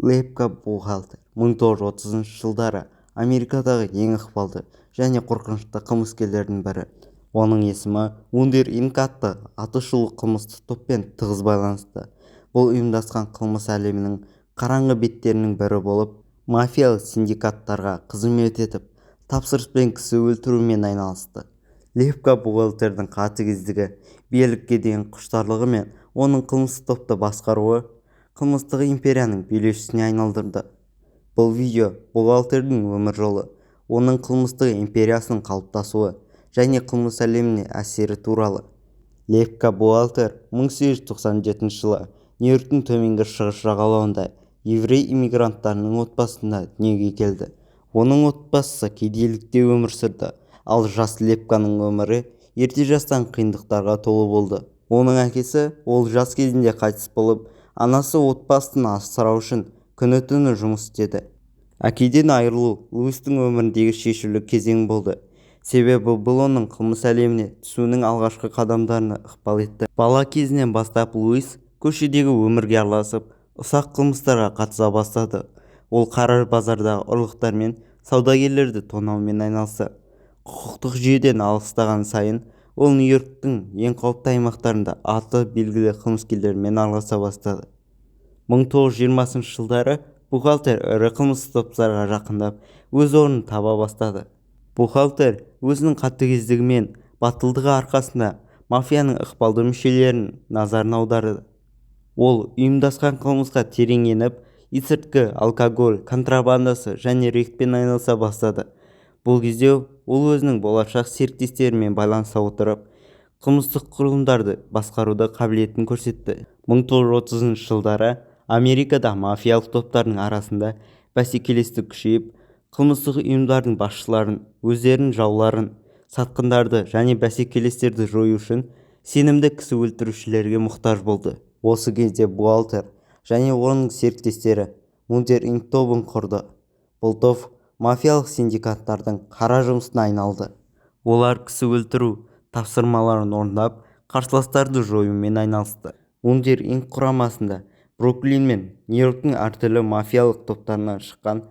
Лепка бухгалтер 1930 жылдары Америкадағы ең ықпалды және қорқынышты қылмыскерлердің бірі. Оның есімі Мундир Инк атты атышулы қылмыстық топпен тығыз байланысты. Бұл ұйымдасқан қылмыс әлемінің қараңғы беттерінің бірі болып, мафиялық синдикаттарға қызмет етіп, тапсырыспен кісі өлтірумен айналысты. Лепка бухгалтердің қатыгездігі, билікке деген құштарлығы мен оның қылмыстық топты басқаруы қылмыстық империяның билеушісіне айналдырды. Бұл видео бухгалтердің өмір жолы, оның қылмыстық империясының қалыптасуы және қылмыс әлеміне әсері туралы. Лепка бухгалтер 1897 жылы Нью-Йорктің төменгі шығыс жағалауында еврей иммигранттарының отбасында дүниеге келді. Оның отбасы кедейлікте өмір сүрді, ал жас Лепканың өмірі ерте жастан қиындықтарға толы болды. Оның әкесі ол жас кезінде қайтыс болып, анасы отбасын асырау үшін күні-түні жұмыс істеді. Әкеден айырылу Луистің өміріндегі шешуші кезең болды. Себебі бұл оның қылмыс әлеміне түсуінің алғашқы қадамдарына ықпал етті. Бала кезінен бастап Луис көшедегі өмірге араласып, ұсақ қылмыстарға қатыса бастады. Ол қара базардағы ұрлықтар мен саудагерлерді тонаумен айналысты. Құқықтық жүйеден алыстаған сайын ол Нью-Йорктің ең қауіпті аймақтарында аты белгілі қылмыскерлермен араласа бастады. 1920 жылдары бухгалтер ірі қылмыстық топтарға жақындап, өз орнын таба бастады. Бухгалтер өзінің қатыгездігі мен батылдығы арқасында мафияның ықпалды мүшелерінің назарын аударды. Ол ұйымдасқан қылмысқа терең еніп, есірткі, алкоголь, контрабандасы және рейдпен айналыса бастады. Бұл кезде ол өзінің болашақ серіктестерімен байланыса отырып, қылмыстық құрылымдарды басқаруды қабілетін көрсетті. 1930 жылдары Америкада мафиялық топтардың арасында бәсекелестік күшейіп, қылмыстық ұйымдардың басшыларын, өздерінің жауларын, сатқындарды және бәсекелестерді жою үшін сенімді кісі өлтірушілерге мұқтаж болды. Осы кезде бухгалтер және оның серіктестері Мундир Инк тобын құрды. Бұл топ мафиялық синдикаттардың қара жұмысына айналды. Олар кісі өлтіру тапсырмаларын орындап, қарсыластарды жоюмен айналысты. Мундир Инк құрамасында Бруклин мен Нью-Йорктің әртүрлі мафиялық топтарынан шыққан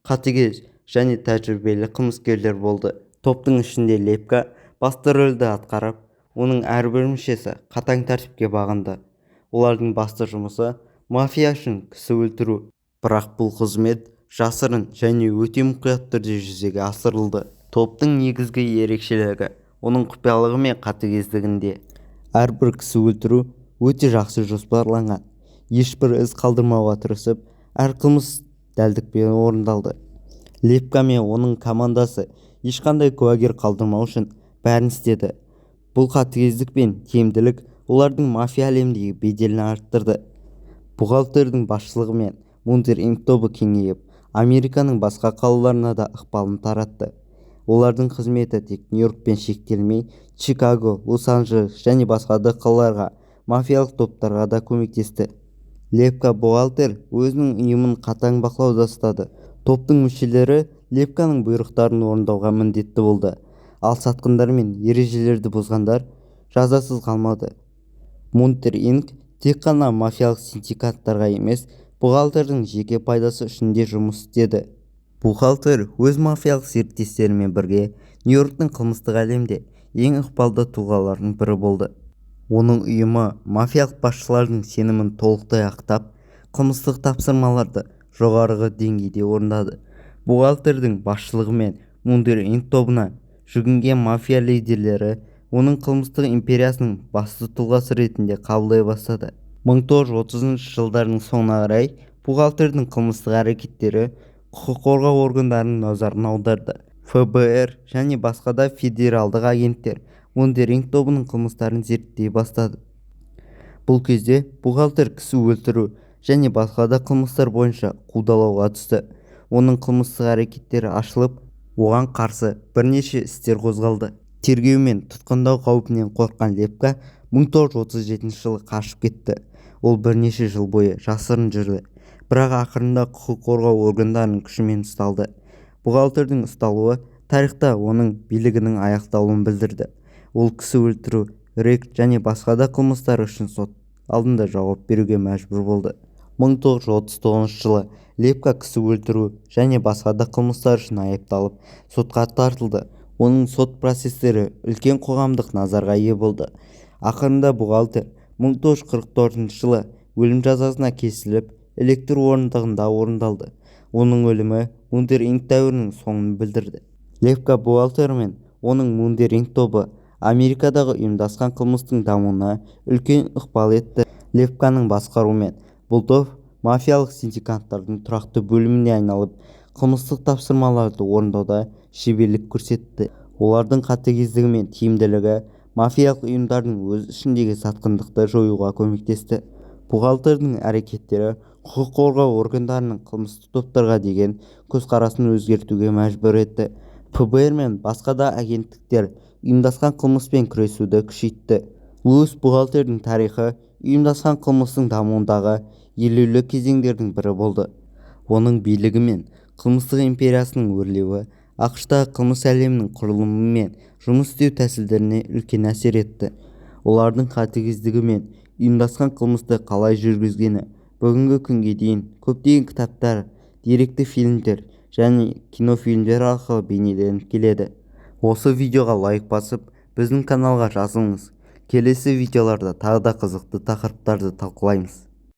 қатыгез және тәжірибелі қылмыскерлер болды. Топтың ішінде Лепка басты рөлді атқарып, оның әрбір мүшесі қатаң тәртіпке бағынды. Олардың басты жұмысы мафия үшін кісі өлтіру. Бірақ бұл қызмет жасырын және өте мұқият түрде жүзеге асырылды. Топтың негізгі ерекшелігі оның құпиялығы мен қатыгездігінде. Әрбір кісі өлтіру өте жақсы жоспарланған. Ешбір із қалдырмауға тырысып, әр қылмыс дәлдікпен орындалды. Лепка мен оның командасы ешқандай куәгер қалдырмау үшін бәрін істеді. Бұл қатыгездік пен тиімділік олардың мафия әлеміндегі беделін арттырды. Бухгалтердің басшылығымен Мундир Инк тобы кеңейіп, Американың басқа қалаларына да ықпалын таратты. Олардың қызметі тек Нью-Йоркпен шектелмей, Чикаго, Лос-Анджелес және басқа да қалаларға мафиялық топтарға да көмектесті. Лепка бухгалтер өзінің ұйымын қатаң бақылауда ұстады. Топтың мүшелері Лепканың бұйрықтарын орындауға міндетті болды, ал сатқындар мен ережелерді бұзғандар жазасыз қалмады. Мундир Инк тек қана мафиялық синдикаттарға емес, бухгалтердің жеке пайдасы үшін де жұмыс істеді. Бухгалтер өз мафиялық серіктестерімен бірге Нью-Йорктің қылмыстық әлемде ең ықпалды тұлғалардың бірі болды. Оның ұйымы мафиялық басшылардың сенімін толықтай ақтап, қылмыстық тапсырмаларды жоғарғы деңгейде орындады. Бухгалтердің басшылығымен Мундир Инк тобына жүгінген мафия лидерлері оның қылмыстық империясының басты тұлғасы ретінде қабылдай бастады. 1930 жылдардың соңына қарай бухгалтердің қылмыстық әрекеттері құқық қорғау органдарының назарын аударды. ФБР және басқа да федералдық агенттер Мундир Инк тобының қылмыстарын зерттей бастады. Бұл кезде бухгалтер кісі өлтіру және басқа да қылмыстар бойынша қудалауға түсті. Оның қылмыстық әрекеттері ашылып, оған қарсы бірнеше істер қозғалды. Тергеу мен тұтқындау қаупінен қорыққан Лепка 1937 жылы қашып кетті. Ол бірнеше жыл бойы жасырын жүрді, бірақ ақырында құқық қорғау органдарының күшімен ұсталды. Бухгалтердің ұсталуы тарихта оның билігінің аяқталуын білдірді. Ол кісі өлтіру, рейд және басқа да қылмыстар үшін сот алдында жауап беруге мәжбүр болды. 1939 жылы лепка кісі өлтіру және басқа да қылмыстар үшін айыпталып сотқа тартылды. Оның сот процестері үлкен қоғамдық назарға ие болды. Ақырында бухгалтер 1944 жылы өлім жазасына кесіліп, электр орындығында орындалды. Оның өлімі Мундер Инк дәуірінің соңын білдірді. Лепка бухгалтері мен оның Мундер Инк тобы Америкадағы ұйымдасқан қылмыстың дамуына үлкен ықпал етті. Лепканың басқаруымен бұл топ мафиялық синдикаттардың тұрақты бөліміне айналып, қылмыстық тапсырмаларды орындауда шеберлік көрсетті. Олардың қатыгездігі мен тиімділігі мафиялық ұйымдардың өз ішіндегі сатқындықты жоюға көмектесті. Бухгалтердің әрекеттері құқық қорғау органдарының қылмыстық топтарға деген көзқарасын өзгертуге мәжбүр етті. ФБР мен басқа да агенттіктер ұйымдасқан қылмыспен күресуді күшейтті. Луис бухгалтердің тарихы ұйымдасқан қылмыстың дамуындағы елеулі кезеңдердің бірі болды. Оның билігі мен қылмыстық империясының өрлеуі ақш-тағы қылмыс әлемінің құрылымы мен жұмыс істеу тәсілдеріне үлкен әсер етті. Олардың қатыгездігі мен ұйымдасқан қылмысты қалай жүргізгені бүгінгі күнге дейін көптеген кітаптар, деректі фильмдер және кинофильмдер арқылы бейнеленіп келеді. Осы видеоға лайк басып, біздің каналға жазылыңыз. Келесі видеоларда тағы да қызықты тақырыптарды талқылаймыз.